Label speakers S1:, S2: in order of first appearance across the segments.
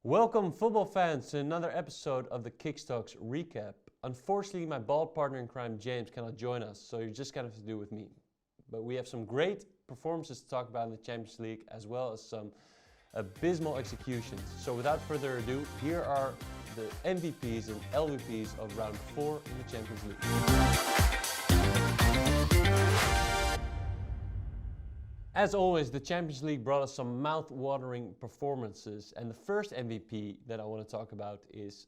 S1: Welcome, football fans, to another episode of the Kickstox recap. Unfortunately, my bald partner in crime, James, cannot join us, so you're just going to have to do with me. But we have some great performances to talk about in the Champions League, as well as some abysmal executions. So without further ado, here are the MVPs and LVPs of round 4 in the Champions League. As always, the Champions League brought us some mouth-watering performances, and the first MVP that I want to talk about is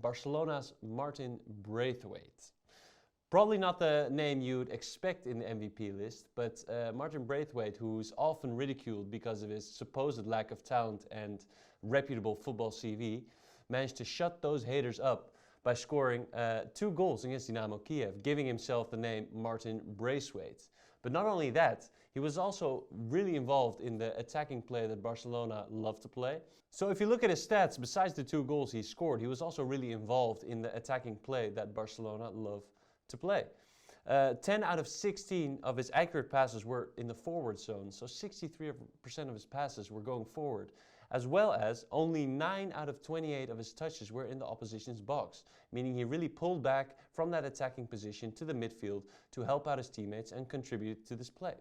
S1: Barcelona's Martin Braithwaite. Probably not the name you'd expect in the MVP list, but Martin Braithwaite, who's often ridiculed because of his supposed lack of talent and reputable football CV, managed to shut those haters up by scoring 2 goals against Dynamo Kiev, giving himself the name Martin Braithwaite. But not only that, he was also really involved in the attacking play that Barcelona loved to play. So if you look at his stats, besides the 2 goals he scored, he was also really involved in the attacking play that Barcelona loved to play. 10 out of 16 of his accurate passes were in the forward zone, so 63% of his passes were going forward, as well as only 9 out of 28 of his touches were in the opposition's box, meaning he really pulled back from that attacking position to the midfield to help out his teammates and contribute to this play.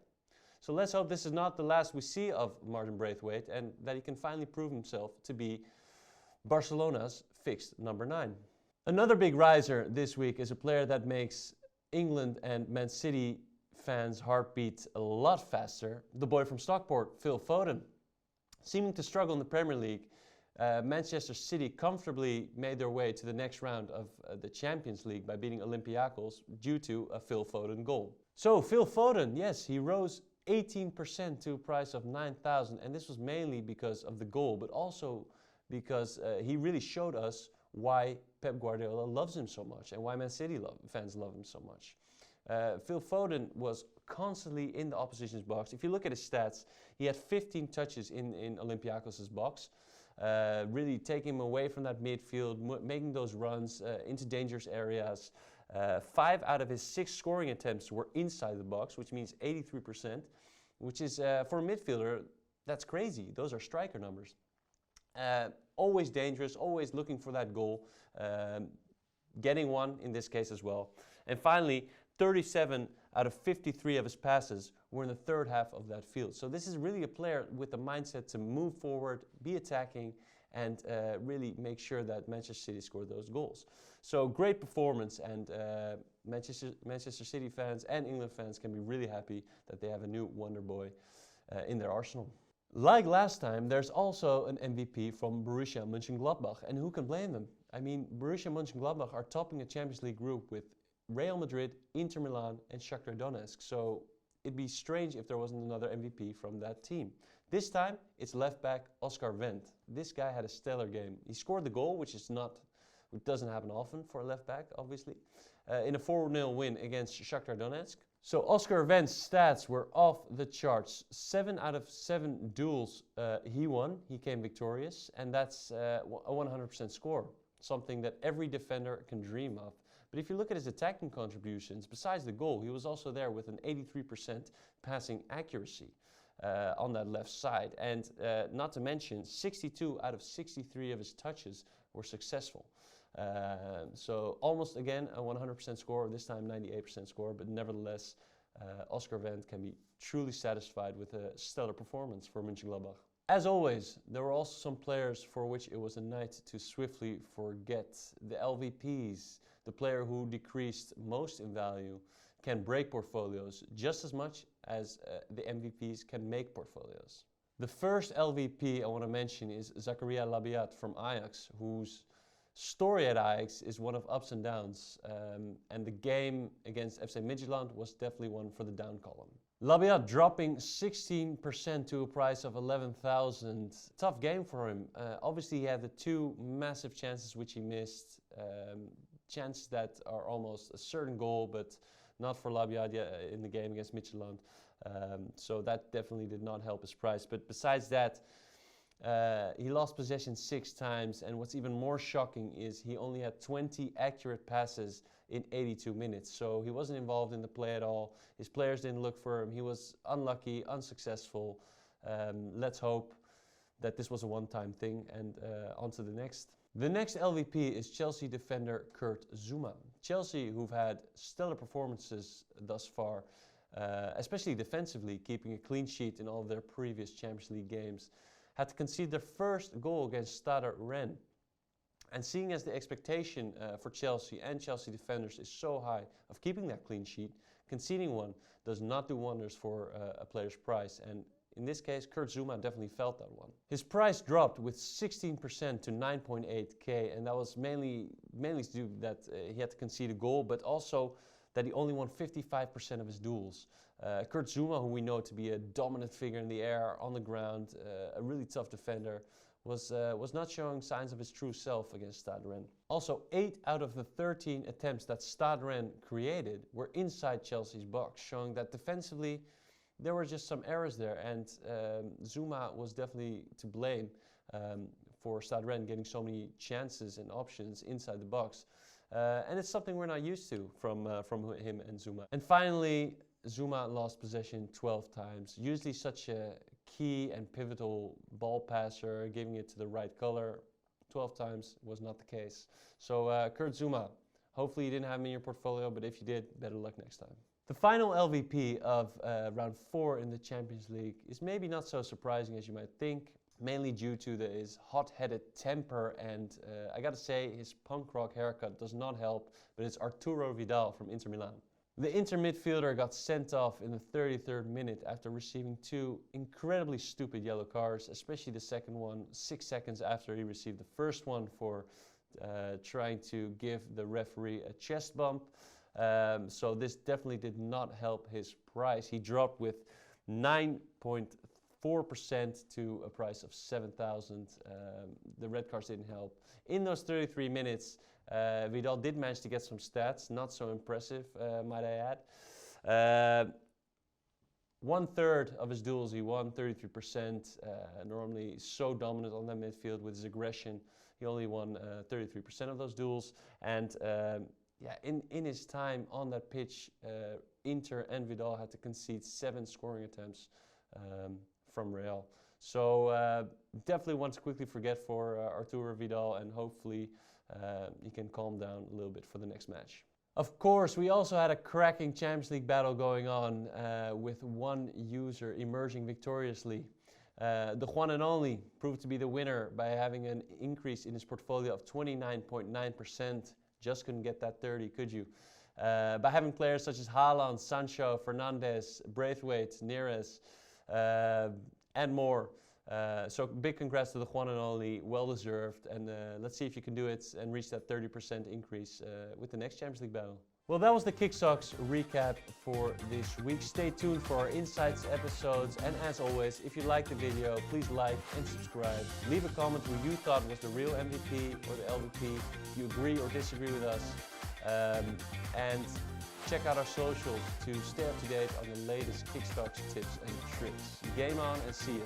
S1: So let's hope this is not the last we see of Martin Braithwaite and that he can finally prove himself to be Barcelona's fixed number 9. Another big riser this week is a player that makes England and Man City fans' heartbeat a lot faster, the boy from Stockport, Phil Foden. Seeming to struggle in the Premier League, Manchester City comfortably made their way to the next round of the Champions League by beating Olympiacos due to a Phil Foden goal. So Phil Foden, yes, he rose 18% to a price of 9,000, and this was mainly because of the goal, but also because he really showed us why Pep Guardiola loves him so much and why Man City fans love him so much. Phil Foden was constantly in the opposition's box. If you look at his stats, he had 15 touches in Olympiacos' box, really taking him away from that midfield, making those runs into dangerous areas. 5 out of his 6 scoring attempts were inside the box, which means 83%, which is, for a midfielder, that's crazy. Those are striker numbers. Always dangerous, always looking for that goal, getting one in this case as well. And finally, 37 out of 53 of his passes were in the third half of that field. So this is really a player with the mindset to move forward, be attacking, and really make sure that Manchester City scored those goals. So great performance, and Manchester City fans and England fans can be really happy that they have a new wonder boy in their arsenal. Like last time, there's also an MVP from Borussia Mönchengladbach, and who can blame them? I mean, Borussia Mönchengladbach are topping a Champions League group with Real Madrid, Inter Milan, and Shakhtar Donetsk, so it'd be strange if there wasn't another MVP from that team. This time, it's left back Oscar Wendt. This guy had a stellar game. He scored the goal, which doesn't happen often for a left back, obviously, in a 4-0 win against Shakhtar Donetsk. So Oscar Wendt's stats were off the charts. 7 out of 7 duels he won. He came victorious, and that's a 100% score, something that every defender can dream of. But if you look at his attacking contributions, besides the goal, he was also there with an 83% passing accuracy on that left side. And not to mention, 62 out of 63 of his touches were successful. So almost again a 100% score, this time 98% score, but nevertheless Oscar Wendt can be truly satisfied with a stellar performance for Mönchengladbach. As always, there were also some players for which it was a night to swiftly forget. The LVPs, the player who decreased most in value, can break portfolios just as much as the MVPs can make portfolios. The first LVP I want to mention is Zakaria Labiat from Ajax, whose story at Ajax is one of ups and downs, and the game against FC Midtjylland was definitely one for the down column. Labiat dropping 16% to a price of 11,000. Tough game for him. Obviously he had the 2 massive chances which he missed, chances that are almost a certain goal, but not for Labiat in the game against Midtjylland. So that definitely did not help his price. But besides that, he lost possession 6 times, and what's even more shocking is he only had 20 accurate passes in 82 minutes. So he wasn't involved in the play at all. His players didn't look for him. He was unlucky, unsuccessful. Let's hope that this was a one-time thing, and on to the next. The next LVP is Chelsea defender Kurt Zouma. Chelsea, who've had stellar performances thus far, especially defensively, keeping a clean sheet in all of their previous Champions League games, had to concede their first goal against Stade Rennes. And seeing as the expectation for Chelsea and Chelsea defenders is so high of keeping that clean sheet, conceding one does not do wonders for a player's price. And in this case, Kurt Zouma definitely felt that one. His price dropped with 16% to 9.8k, and that was mainly due to that he had to concede a goal, but also that he only won 55% of his duels. Kurt Zouma, who we know to be a dominant figure in the air, on the ground, a really tough defender, was not showing signs of his true self against Stade Rennes. Also, 8 out of the 13 attempts that Stade Rennes created were inside Chelsea's box, showing that defensively there were just some errors there, and Zouma was definitely to blame for Stade Rennes getting so many chances and options inside the box. And it's something we're not used to from him and Zouma. And finally, Zouma lost possession 12 times. Usually such a key and pivotal ball passer, giving it to the right color. 12 times was not the case. So Kurt Zouma, hopefully you didn't have him in your portfolio, but if you did, better luck next time. The final LVP of round 4 in the Champions League is maybe not so surprising as you might think, mainly due to his hot-headed temper, and I gotta say his punk rock haircut does not help, but it's Arturo Vidal from Inter Milan. The Inter midfielder got sent off in the 33rd minute after receiving 2 incredibly stupid yellow cards, especially the second one 6 seconds after he received the first one for trying to give the referee a chest bump. So this definitely did not help his price. He dropped with 9.4% to a price of 7,000. The red cards didn't help. In those 33 minutes, Vidal did manage to get some stats, not so impressive, might I add. 1/3 of his duels he won, 33%. Normally so dominant on that midfield with his aggression. He only won 33% of those duels. And yeah, in his time on that pitch, Inter and Vidal had to concede 7 scoring attempts from Real. So definitely one to quickly forget for Arturo Vidal, and hopefully he can calm down a little bit for the next match. Of course, we also had a cracking Champions League battle going on with one user emerging victoriously. The one and only proved to be the winner by having an increase in his portfolio of 29.9%. Just couldn't get that 30, could you? By having players such as Haaland, Sancho, Fernandes, Braithwaite, Neres, and more. So big congrats to the one and only, well deserved, and let's see if you can do it and reach that 30% increase with the next Champions League battle. Well, that was the Kickstox recap for this week. Stay tuned for our Insights episodes, and as always, if you liked the video, please like and subscribe. Leave a comment who you thought was the real MVP or the LVP, if you agree or disagree with us, and check out our socials to stay up to date on the latest Kickstox tips and tricks. Game on and see you.